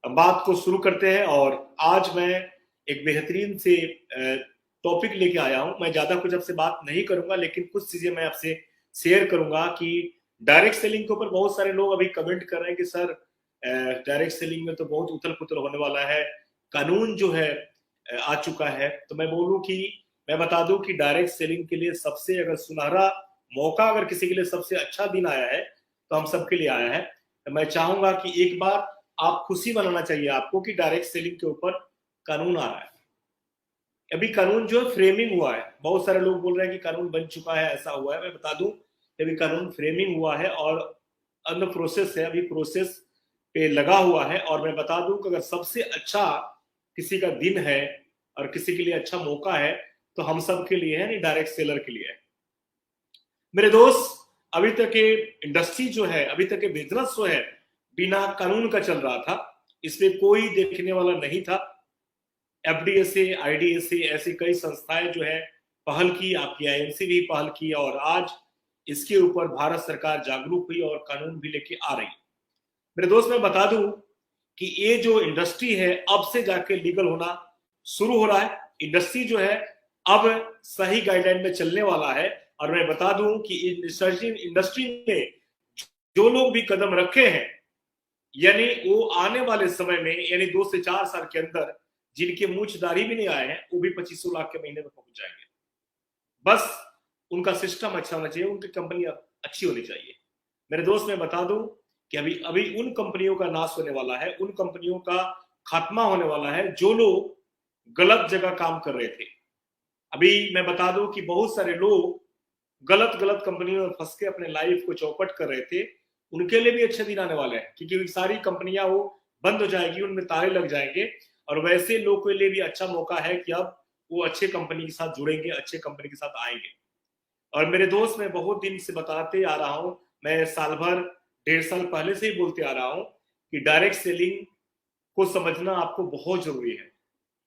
बात को शुरू करते हैं। और आज मैं एक बेहतरीन से टॉपिक लेके आया हूं। मैं ज्यादा कुछ आपसे बात नहीं करूंगा, लेकिन कुछ चीजें मैं आपसे शेयर करूंगा कि डायरेक्ट सेलिंग के ऊपर बहुत सारे लोग अभी कमेंट कर रहे हैं कि सर डायरेक्ट सेलिंग में तो बहुत उथल पुथल होने वाला है, कानून जो है आ चुका है। तो मैं बता दूं कि डायरेक्ट सेलिंग के लिए सबसे अगर सुनहरा मौका, अगर किसी के लिए सबसे अच्छा दिन आया है तो हम सबके लिए आया है। तो मैं चाहूंगा कि एक बार आप खुशी मनाना चाहिए आपको कि डायरेक्ट सेलिंग के ऊपर कानून आ रहा है। अभी कानून जो है फ्रेमिंग हुआ है। बहुत सारे लोग बोल रहे हैं कि कानून बन चुका है, ऐसा हुआ है। मैं बता दूं अभी कानून फ्रेमिंग हुआ है और अंडर प्रोसेस है, अभी प्रोसेस पे लगा हुआ है। और मैं बता दूं कि अगर सबसे अच्छा किसी का दिन है और किसी के लिए अच्छा मौका है तो हम सब के लिए है, नहीं डायरेक्ट सेलर के लिए है। मेरे दोस्त, अभी तक के इंडस्ट्री जो है, अभी तक के बिजनेस जो है बिना कानून का चल रहा था। इसमें कोई देखने वाला नहीं था। एफडीएसए, आईडीएसए ऐसी कई संस्थाएं जो है पहल की, आपकी आईएमसी भी पहल की और आज इसके ऊपर भारत सरकार जागरूक हुई और कानून भी लेके आ रही। मेरे दोस्त, मैं बता दूं कि ये जो इंडस्ट्री है अब से जाके लीगल होना शुरू हो रहा है। इंडस्ट्री जो है अब सही गाइडलाइन में चलने वाला है। और मैं बता दूं कि इंडस्ट्री में जो लोग भी कदम रखे हैं, यानी वो आने वाले समय में, यानी 2 से 4 साल के अंदर जिनके मूंछ दाढ़ी भी नहीं आए हैं, वो भी 2500 लाख के महीने में पहुंच जाएंगे। बस उनका सिस्टम अच्छा होना चाहिए, उनकी कंपनी अच्छी होनी चाहिए। मेरे दोस्त, मैं बता दूं कि अभी अभी उन कंपनियों का नाश होने वाला है, उन कंपनियों का खात्मा होने वाला है जो लोग गलत जगह काम कर रहे थे। अभी मैं बता दूं कि बहुत सारे लोग गलत गलत कंपनियों में फंस के अपने लाइफ को चौपट कर रहे थे। उनके लिए भी अच्छे दिन आने वाले हैं, क्योंकि सारी कंपनियां वो बंद हो जाएगी, उनमें ताले लग जाएंगे। और वैसे लोग के लिए भी अच्छा मौका है कि अब वो अच्छे कंपनी के साथ जुड़ेंगे, अच्छे कंपनी के साथ आएंगे। और मेरे दोस्त, मैं बहुत दिन से बताते आ रहा हूं, मैं साल भर 1.5 साल पहले से ही बोलते आ रहा हूं कि डायरेक्ट सेलिंग को समझना आपको बहुत जरूरी है।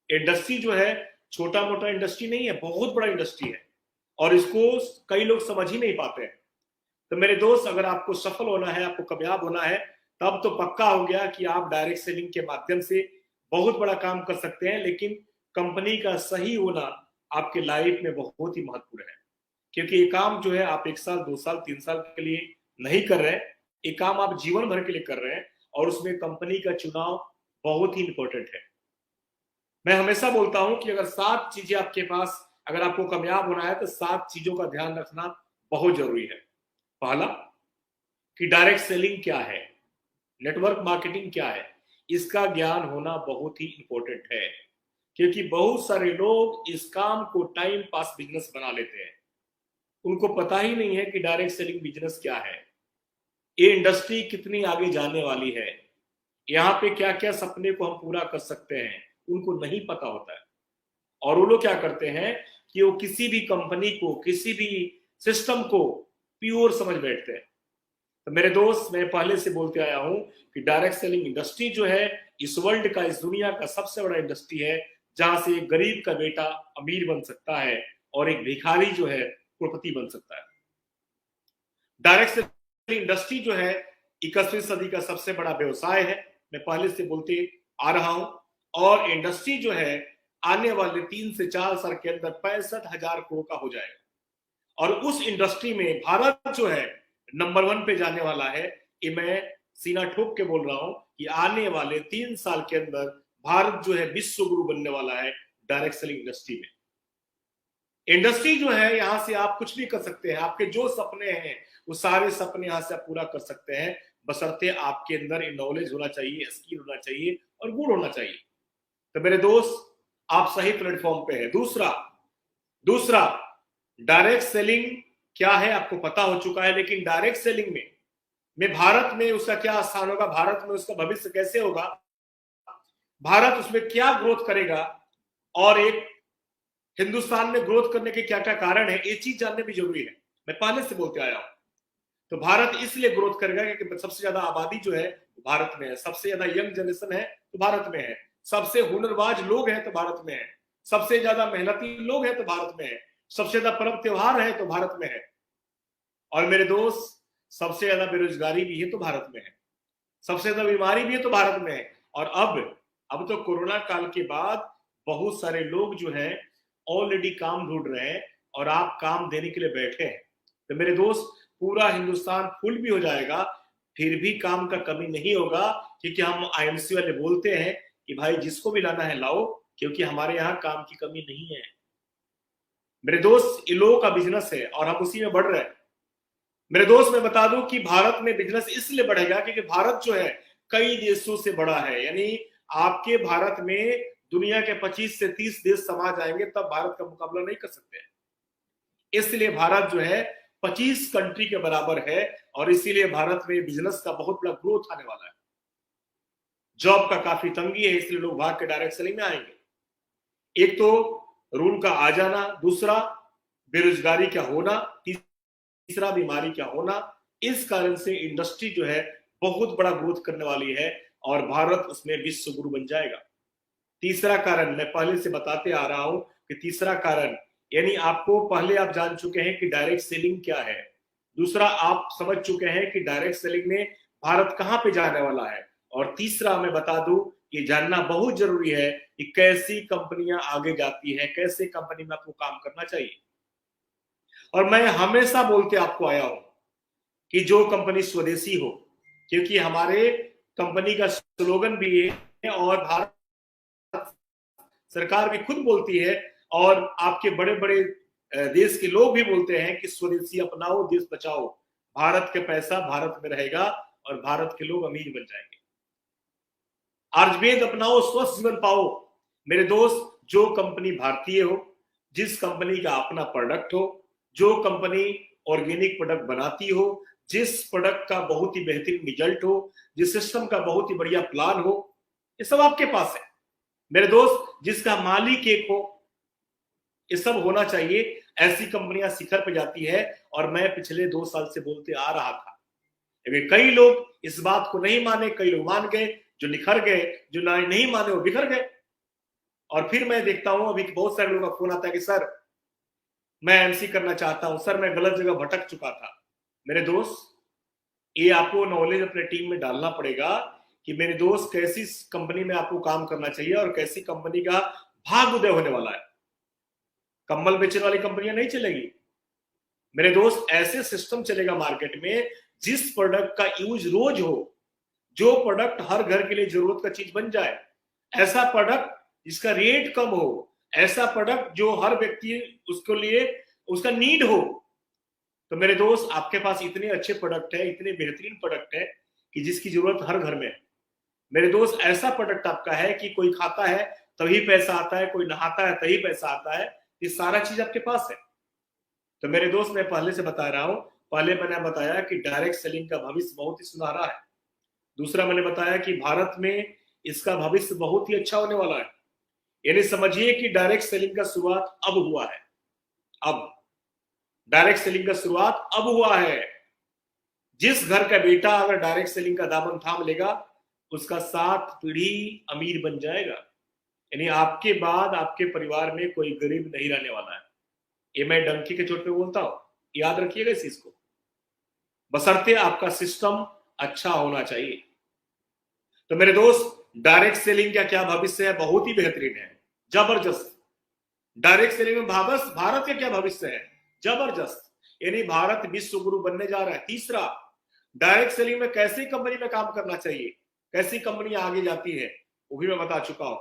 इंडस्ट्री जो है छोटा मोटा इंडस्ट्री नहीं है, बहुत बड़ा इंडस्ट्री है और इसको कई लोग समझ ही नहीं पाते हैं। तो मेरे दोस्त, अगर आपको सफल होना है, आपको कामयाब होना है, तब तो पक्का हो गया कि आप डायरेक्ट सेलिंग के माध्यम से बहुत बड़ा काम कर सकते हैं। लेकिन कंपनी का सही होना आपके लाइफ में बहुत ही महत्वपूर्ण है, क्योंकि ये काम जो है आप 1 साल, 2 साल, 3 साल के लिए नहीं कर रहे हैं। ये काम आप जीवन भर के लिए कर रहे हैं और उसमें कंपनी का चुनाव बहुत ही इंपॉर्टेंट है। मैं हमेशा बोलता हूं कि अगर 7 चीजें आपके पास, अगर आपको कामयाब होना है तो 7 चीजों का ध्यान रखना बहुत जरूरी है। पहला, कि डायरेक्ट सेलिंग क्या है, नेटवर्क मार्केटिंग क्या है, इसका ज्ञान होना बहुत ही इंपॉर्टेंट है। क्योंकि बहुत सारे लोग इस काम को टाइम पास बिजनेस बना लेते हैं। उनको पता ही नहीं है कि डायरेक्ट सेलिंग बिजनेस क्या है, ये इंडस्ट्री कितनी आगे जाने वाली है, यहाँ पे क्या क्या सपने को हम पूरा कर सकते हैं, उनको नहीं पता होता है। और वो लोग क्या करते हैं कि वो किसी भी कंपनी को, किसी भी सिस्टम को प्योर समझ बैठते हैं। तो मेरे दोस्त, मैं पहले से बोलते आया हूं कि डायरेक्ट सेलिंग इंडस्ट्री जो है इस वर्ल्ड का, इस दुनिया का सबसे बड़ा इंडस्ट्री है, जहां से एक गरीब का बेटा अमीर बन सकता है और एक भिखारी जो है करोड़पति बन सकता है। डायरेक्ट सेलिंग इंडस्ट्री जो है 21वीं सदी का सबसे बड़ा व्यवसाय है, मैं पहले से बोलते आ रहा हूं। और इंडस्ट्री जो है आने वाले 3 से 4 साल के अंदर 65,000 करोड़ का हो जाएगा। और उस इंडस्ट्री में भारत जो है नंबर 1 पे जाने वाला है। ये मैं सीना ठोक के बोल रहा हूं कि आने वाले 3 साल के अंदर भारत जो है विश्व गुरु बनने वाला है डायरेक्ट सेलिंग इंडस्ट्री में। इंडस्ट्री जो है, यहां से आप कुछ भी कर सकते हैं। आपके जो सपने हैं वो सारे सपने यहां से आप पूरा कर सकते हैं, बशर्ते आपके अंदर नॉलेज होना चाहिए, स्किल होना चाहिए और गुण होना चाहिए। तो मेरे दोस्त, आप सही प्लेटफॉर्म पे हैं। दूसरा दूसरा डायरेक्ट सेलिंग क्या है आपको पता हो चुका है, लेकिन डायरेक्ट सेलिंग में भारत में उसका क्या स्थान होगा, भारत में उसका भविष्य कैसे होगा, भारत उसमें क्या ग्रोथ करेगा और एक हिंदुस्तान में ग्रोथ करने के क्या क्या कारण है, ये चीज जानने भी जरूरी है। मैं पहले से बोलते आया हूं। तो भारत इसलिए ग्रोथ करेगा क्योंकि सबसे ज्यादा आबादी जो है भारत में है, सबसे ज्यादा यंग जनरेशन है तो भारत में है, सबसे हुनरबाज लोग हैं तो भारत में है, सबसे ज्यादा मेहनती लोग हैं तो भारत में है, सबसे ज्यादा पर्व त्योहार है तो भारत में है। और मेरे दोस्त, सबसे ज्यादा बेरोजगारी भी है तो भारत में है, सबसे ज्यादा बीमारी भी है तो भारत में है, और अब तो कोरोना काल के बाद बहुत सारे लोग जो है ऑलरेडी काम ढूंढ रहे हैं और आप काम देने के लिए बैठे हैं। तो मेरे दोस्त, पूरा हिंदुस्तान फुल भी हो जाएगा, फिर भी काम का कमी नहीं होगा, क्योंकि हम आईएमसी वाले बोलते हैं कि भाई जिसको भी लाना है लाओ, क्योंकि हमारे यहाँ काम की कमी नहीं है। मेरे दोस्त, ये लोगों का बिजनेस है और हम उसी में बढ़ रहे हैं। मेरे दोस्त, मैं बता दूं कि भारत में बिजनेस इसलिए बढ़ेगा क्योंकि भारत जो है कई देशों से बड़ा है। यानी आपके भारत में दुनिया के 25 से 30 देश समा जाएंगे तब भारत का मुकाबला नहीं कर सकते। इसलिए भारत जो है 25 कंट्री के बराबर है और इसीलिए भारत में बिजनेस का बहुत बड़ा ग्रोथ आने वाला है। जॉब का काफी तंगी है, इसलिए लोग भाग के डायरेक्ट सेलिंग में आएंगे। एक तो रूल का आ जाना, दूसरा बेरोजगारी का होना, तीसरा बीमारी का होना। इस कारण से इंडस्ट्री जो है बहुत बड़ा ग्रोथ करने वाली है और भारत उसमें विश्व गुरु बन जाएगा। तीसरा कारण मैं पहले से बताते आ रहा हूं कि तीसरा कारण, यानी आपको पहले आप जान चुके हैं कि डायरेक्ट सेलिंग क्या है। दूसरा, आप समझ चुके हैं कि डायरेक्ट सेलिंग में भारत कहां पे जाने वाला है। और तीसरा, मैं बता दूं, ये जानना बहुत जरूरी है कि कैसी कंपनियां आगे जाती हैं, कैसे कंपनी में आपको काम करना चाहिए। और मैं हमेशा बोलते आपको आया हूं कि जो कंपनी स्वदेशी हो, क्योंकि हमारे कंपनी का स्लोगन भी है और भारत सरकार भी खुद बोलती है और आपके बड़े बड़े देश के लोग भी बोलते हैं कि स्वदेशी अपनाओ, देश बचाओ, भारत का पैसा भारत में रहेगा और भारत के लोग अमीर बन जाएंगे। आयुर्वेद अपनाओ, स्वस्थ जीवन पाओ। मेरे दोस्त, जो कंपनी भारतीय हो, जिस कंपनी का अपना प्रोडक्ट हो, जो कंपनी ऑर्गेनिक प्रोडक्ट बनाती हो, जिस प्रोडक्ट का बहुत ही बेहतरीन रिजल्ट हो, जिस सिस्टम का बहुत ही बढ़िया प्लान हो, ये सब आपके पास है। मेरे दोस्त, जिसका मालिक एक हो, ये सब होना चाहिए। ऐसी कंपनियां शिखर पे जाती है और मैं पिछले 2 साल से बोलते आ रहा था। कई लोग इस बात को नहीं माने, कई लोग मान गए, जो निखर गए, जो नहीं माने वो बिखर गए। और फिर मैं देखता हूं अभी बहुत सारे लोगों का फोन आता है कि सर मैं एमसी करना चाहता हूं, सर मैं गलत जगह भटक चुका था। मेरे दोस्त, ये आपको नॉलेज अपने टीम में डालना पड़ेगा कि मेरे दोस्त कैसी कंपनी में आपको काम करना चाहिए और कैसी कंपनी का भाग उदय होने वाला है। कंबल बेचने वाली कंपनियां नहीं चलेगी मेरे दोस्त। ऐसे सिस्टम चलेगा मार्केट में जिस प्रोडक्ट का यूज रोज हो, जो प्रोडक्ट हर घर के लिए जरूरत का चीज बन जाए, ऐसा प्रोडक्ट जिसका रेट कम हो, ऐसा प्रोडक्ट जो हर व्यक्ति उसके लिए उसका नीड हो। तो मेरे दोस्त, आपके पास इतने अच्छे प्रोडक्ट है, इतने बेहतरीन प्रोडक्ट है कि जिसकी जरूरत हर घर में है। मेरे दोस्त, ऐसा प्रोडक्ट आपका है कि कोई खाता है तभी पैसा आता है, कोई नहाता है तभी पैसा आता है। ये सारा चीज आपके पास है। तो मेरे दोस्त, मैं पहले से बता रहा हूं, पहले मैंने बताया कि डायरेक्ट सेलिंग का भविष्य बहुत ही सुनहरा है। दूसरा, मैंने बताया कि भारत में इसका भविष्य बहुत ही अच्छा होने वाला है। यानी समझिए कि डायरेक्ट सेलिंग का शुरुआत अब हुआ है। अब डायरेक्ट सेलिंग का शुरुआत अब हुआ है। जिस घर का बेटा अगर डायरेक्ट सेलिंग का दामन थाम लेगा, उसका 7 पीढ़ी अमीर बन जाएगा। यानी आपके बाद आपके परिवार में कोई गरीब नहीं रहने वाला है। ये मैं डंकी के चोट पे बोलता हूं, याद रखिएगा इस चीज को। बशर्ते आपका सिस्टम अच्छा होना चाहिए। तो मेरे दोस्त, डायरेक्ट सेलिंग का क्या भविष्य है? बहुत ही बेहतरीन है, जबरदस्त। डायरेक्ट सेलिंग में भारत का क्या भविष्य है? जबरदस्त। यानी भारत विश्व गुरु बनने जा रहा है। तीसरा, डायरेक्ट सेलिंग में कैसी कंपनी में काम करना चाहिए, कैसी कंपनी आगे जाती है, वो भी मैं बता चुका हूं।